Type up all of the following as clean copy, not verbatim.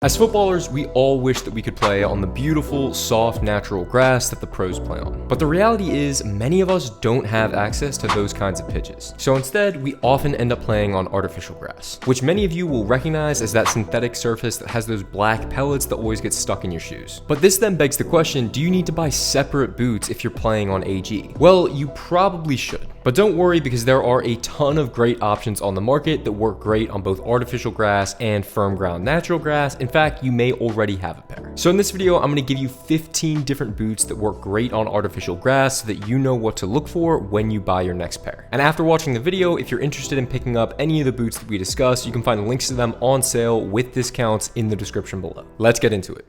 As footballers, we all wish that we could play on the beautiful, soft, natural grass that the pros play on. But the reality is, many of us don't have access to those kinds of pitches. So instead, we often end up playing on artificial grass, which many of you will recognize as that synthetic surface that has those black pellets that always get stuck in your shoes. But this then begs the question, do you need to buy separate boots if you're playing on AG? Well, you probably should. But don't worry, because there are a ton of great options on the market that work great on both artificial grass and firm ground natural grass. In fact, you may already have a pair. So in this video, I'm going to give you 15 different boots that work great on artificial grass so that you know what to look for when you buy your next pair. And after watching the video, if you're interested in picking up any of the boots that we discussed, you can find links to them on sale with discounts in the description below. Let's get into it.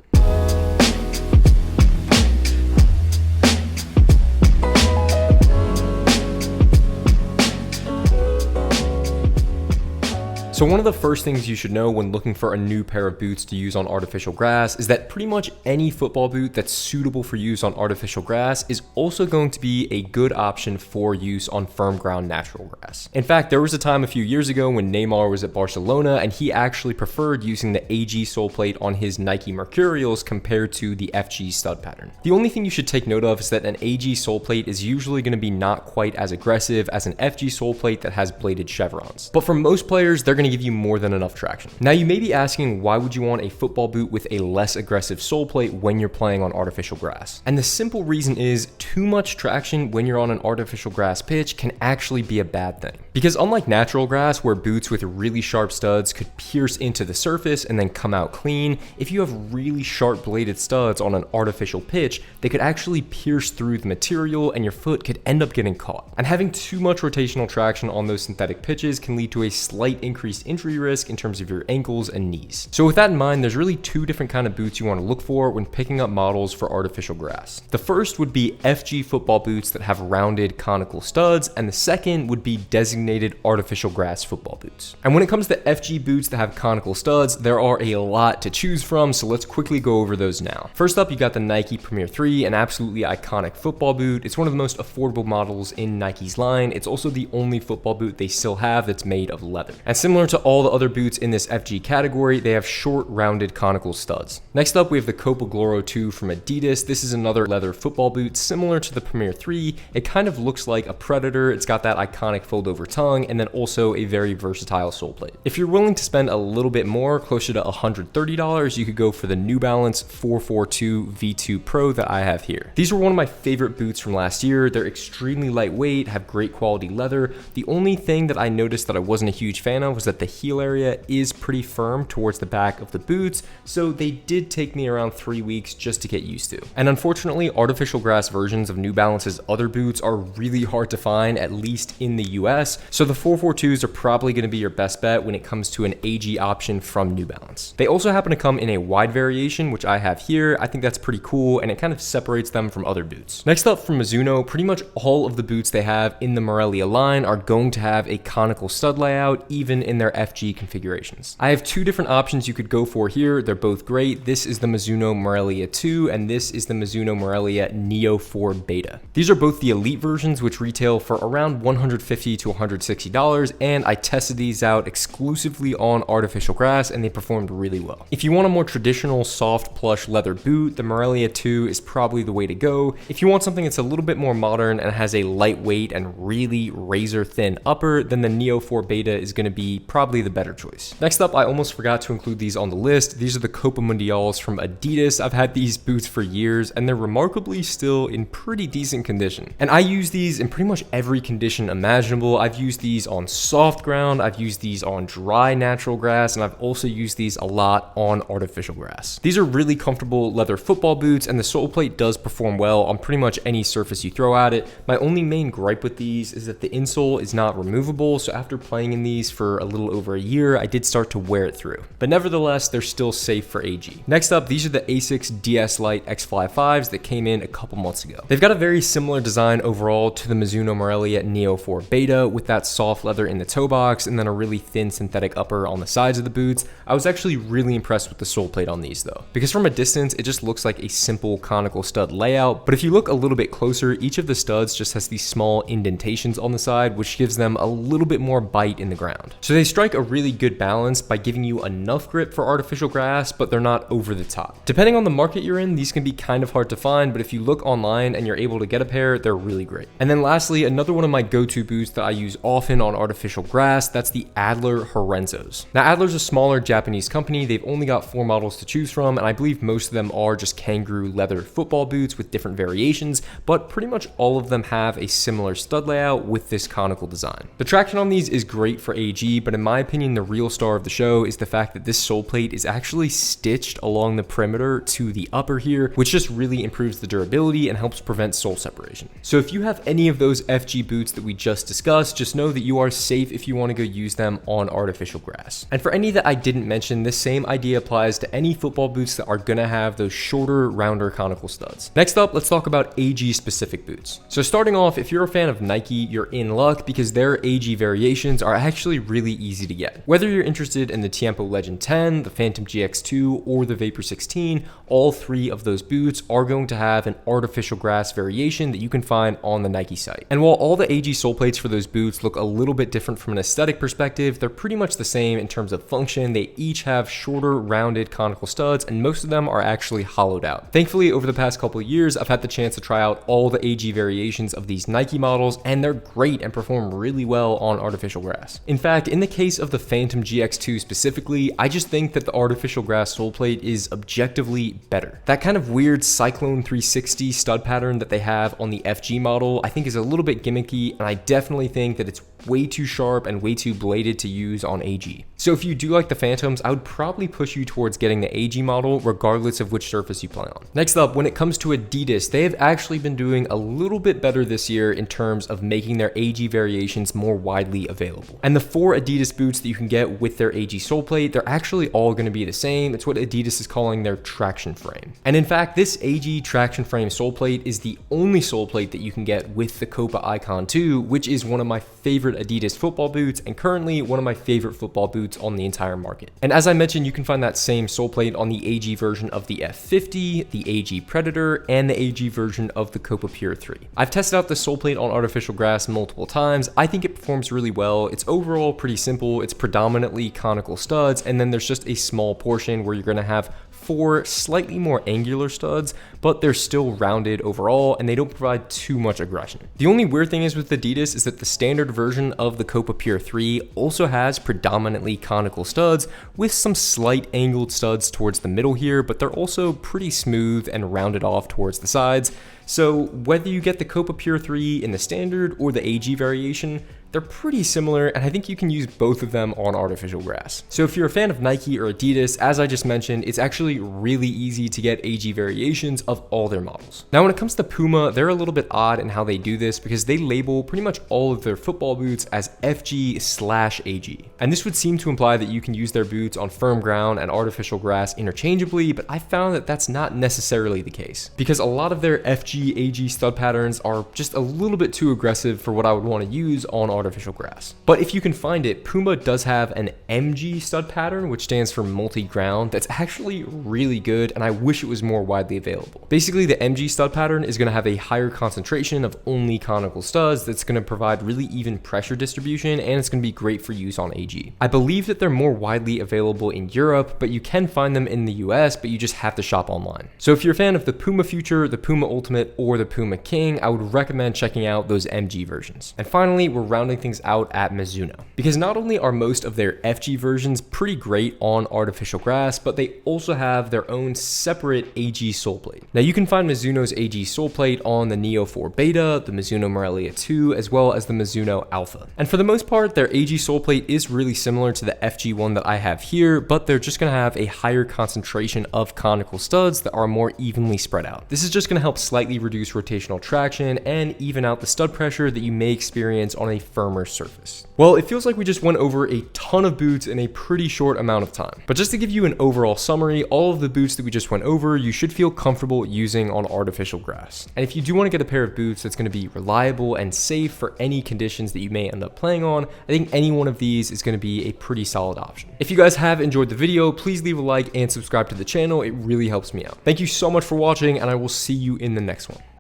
So one of the first things you should know when looking for a new pair of boots to use on artificial grass is that pretty much any football boot that's suitable for use on artificial grass is also going to be a good option for use on firm ground natural grass. In fact, there was a time a few years ago when Neymar was at Barcelona and he actually preferred using the AG sole plate on his Nike Mercurials compared to the FG stud pattern. The only thing you should take note of is that an AG sole plate is usually going to be not quite as aggressive as an FG sole plate that has bladed chevrons. But for most players, they're going to give you more than enough traction. Now you may be asking, why would you want a football boot with a less aggressive sole plate when you're playing on artificial grass? And the simple reason is too much traction when you're on an artificial grass pitch can actually be a bad thing. Because unlike natural grass where boots with really sharp studs could pierce into the surface and then come out clean, if you have really sharp bladed studs on an artificial pitch, they could actually pierce through the material and your foot could end up getting caught. And having too much rotational traction on those synthetic pitches can lead to a slight increased injury risk in terms of your ankles and knees. So with that in mind, there's really two different kind of boots you want to look for when picking up models for artificial grass. The first would be FG football boots that have rounded conical studs, and the second would be designated artificial grass football boots. And when it comes to FG boots that have conical studs, there are a lot to choose from, so let's quickly go over those now. First up, you got the Nike Premier 3, an absolutely iconic football boot. It's one of the most affordable models in Nike's line. It's also the only football boot they still have that's made of leather. And similar to all the other boots in this FG category, they have short, rounded conical studs. Next up, we have the Copa Gloro 2 from Adidas. This is another leather football boot similar to the Premier 3. It kind of looks like a Predator. It's got that iconic fold-over tongue and then also a very versatile sole plate. If you're willing to spend a little bit more, closer to $130, you could go for the New Balance 442 V2 Pro that I have here. These were one of my favorite boots from last year. They're extremely lightweight, have great quality leather. The only thing that I noticed that I wasn't a huge fan of was that the heel area is pretty firm towards the back of the boots, so they did take me around 3 weeks just to get used to. And unfortunately, artificial grass versions of New Balance's other boots are really hard to find, at least in the US, so the 442s are probably going to be your best bet when it comes to an AG option from New Balance. They also happen to come in a wide variation, which I have here. I think that's pretty cool, and it kind of separates them from other boots. Next up from Mizuno, pretty much all of the boots they have in the Morelia line are going to have a conical stud layout, even in their FG configurations. I have two different options you could go for here. They're both great. This is the Mizuno Morelia 2 and this is the Mizuno Morelia Neo 4 Beta. These are both the elite versions, which retail for around $150 to $160, and I tested these out exclusively on artificial grass and they performed really well. If you want a more traditional soft plush leather boot, the Morelia 2 is probably the way to go. If you want something that's a little bit more modern and has a lightweight and really razor thin upper, then the Neo 4 Beta is going to be probably the better choice. Next up, I almost forgot to include these on the list. These are the Copa Mundials from Adidas. I've had these boots for years and they're remarkably still in pretty decent condition. And I use these in pretty much every condition imaginable. I've used these on soft ground, I've used these on dry natural grass, and I've also used these a lot on artificial grass. These are really comfortable leather football boots and the sole plate does perform well on pretty much any surface you throw at it. My only main gripe with these is that the insole is not removable, so after playing in these for a little over a year, I did start to wear it through. But nevertheless, they're still safe for AG. Next up, these are the Asics DS Lite X-Fly 5s that came in a couple months ago. They've got a very similar design overall to the Mizuno Morelia Neo 4 Beta with that soft leather in the toe box and then a really thin synthetic upper on the sides of the boots. I was actually really impressed with the sole plate on these though, because from a distance, it just looks like a simple conical stud layout. But if you look a little bit closer, each of the studs just has these small indentations on the side, which gives them a little bit more bite in the ground. So they they strike a really good balance by giving you enough grip for artificial grass, but they're not over the top. Depending on the market you're in, these can be kind of hard to find, but if you look online and you're able to get a pair, they're really great. And then lastly, another one of my go-to boots that I use often on artificial grass, that's the Adler Horenzos. Now, Adler's a smaller Japanese company. They've only got 4 models to choose from, and I believe most of them are just kangaroo leather football boots with different variations, but pretty much all of them have a similar stud layout with this conical design. The traction on these is great for AG, but in my opinion, the real star of the show is the fact that this sole plate is actually stitched along the perimeter to the upper here, which just really improves the durability and helps prevent sole separation. So if you have any of those FG boots that we just discussed, just know that you are safe if you want to go use them on artificial grass. And for any that I didn't mention, this same idea applies to any football boots that are gonna have those shorter, rounder conical studs. Next up, let's talk about AG specific boots. So starting off, if you're a fan of Nike, you're in luck because their AG variations are actually really easy to get. Whether you're interested in the Tiempo Legend 10, the Phantom GX2, or the Vapor 16, all 3 of those boots are going to have an artificial grass variation that you can find on the Nike site. And while all the AG sole plates for those boots look a little bit different from an aesthetic perspective, they're pretty much the same in terms of function. They each have shorter, rounded conical studs, and most of them are actually hollowed out. Thankfully, over the past couple of years, I've had the chance to try out all the AG variations of these Nike models, and they're great and perform really well on artificial grass. In fact, in the case of the Phantom GX2 specifically, I just think that the artificial grass sole plate is objectively better. That kind of weird Cyclone 360 stud pattern that they have on the FG model, I think is a little bit gimmicky, and I definitely think that it's way too sharp and way too bladed to use on AG. So if you do like the Phantoms, I would probably push you towards getting the AG model regardless of which surface you play on. Next up, when it comes to Adidas, they have actually been doing a little bit better this year in terms of making their AG variations more widely available. And the 4 Adidas boots that you can get with their AG sole plate, they're actually all going to be the same. It's what Adidas is calling their traction frame. And in fact, this AG traction frame sole plate is the only sole plate that you can get with the Copa Icon 2, which is one of my favorite Adidas football boots and currently one of my favorite football boots on the entire market. And as I mentioned, you can find that same sole plate on the AG version of the F50, the AG Predator, and the AG version of the Copa Pure 3. I've tested out the sole plate on artificial grass multiple times. I think it performs really well. It's overall pretty simple. It's predominantly conical studs, and then there's just a small portion where you're going to have 4 slightly more angular studs, but they're still rounded overall and they don't provide too much aggression. The only weird thing is with Adidas is that the standard version of the Copa Pure 3 also has predominantly conical studs with some slight angled studs towards the middle here, but they're also pretty smooth and rounded off towards the sides. So whether you get the Copa Pure 3 in the standard or the AG variation, they're pretty similar, and I think you can use both of them on artificial grass. So if you're a fan of Nike or Adidas, as I just mentioned, it's actually really easy to get AG variations of all their models. Now, when it comes to Puma, they're a little bit odd in how they do this because they label pretty much all of their football boots as FG/AG. And this would seem to imply that you can use their boots on firm ground and artificial grass interchangeably, but I found that that's not necessarily the case because a lot of their FG/AG stud patterns are just a little bit too aggressive for what I would want to use on artificial grass. But if you can find it, Puma does have an MG stud pattern, which stands for multi-ground, that's actually really good, and I wish it was more widely available. Basically, the MG stud pattern is going to have a higher concentration of only conical studs that's going to provide really even pressure distribution, and it's going to be great for use on AG. I believe that they're more widely available in Europe, but you can find them in the US, but you just have to shop online. So if you're a fan of the Puma Future, the Puma Ultimate, or the Puma King, I would recommend checking out those MG versions. And finally, we're rounding things out at Mizuno, because not only are most of their FG versions pretty great on artificial grass, but they also have their own separate AG sole plate. Now you can find Mizuno's AG sole plate on the Neo 4 Beta, the Mizuno Morelia 2, as well as the Mizuno Alpha. And for the most part, their AG sole plate is really similar to the FG one that I have here, but they're just going to have a higher concentration of conical studs that are more evenly spread out. This is just going to help slightly reduce rotational traction and even out the stud pressure that you may experience on a firmer surface. Well, it feels like we just went over a ton of boots in a pretty short amount of time. But just to give you an overall summary, all of the boots that we just went over, you should feel comfortable using on artificial grass. And if you do want to get a pair of boots that's going to be reliable and safe for any conditions that you may end up playing on, I think any one of these is going to be a pretty solid option. If you guys have enjoyed the video, please leave a like and subscribe to the channel. It really helps me out. Thank you so much for watching, and I will see you in the next one.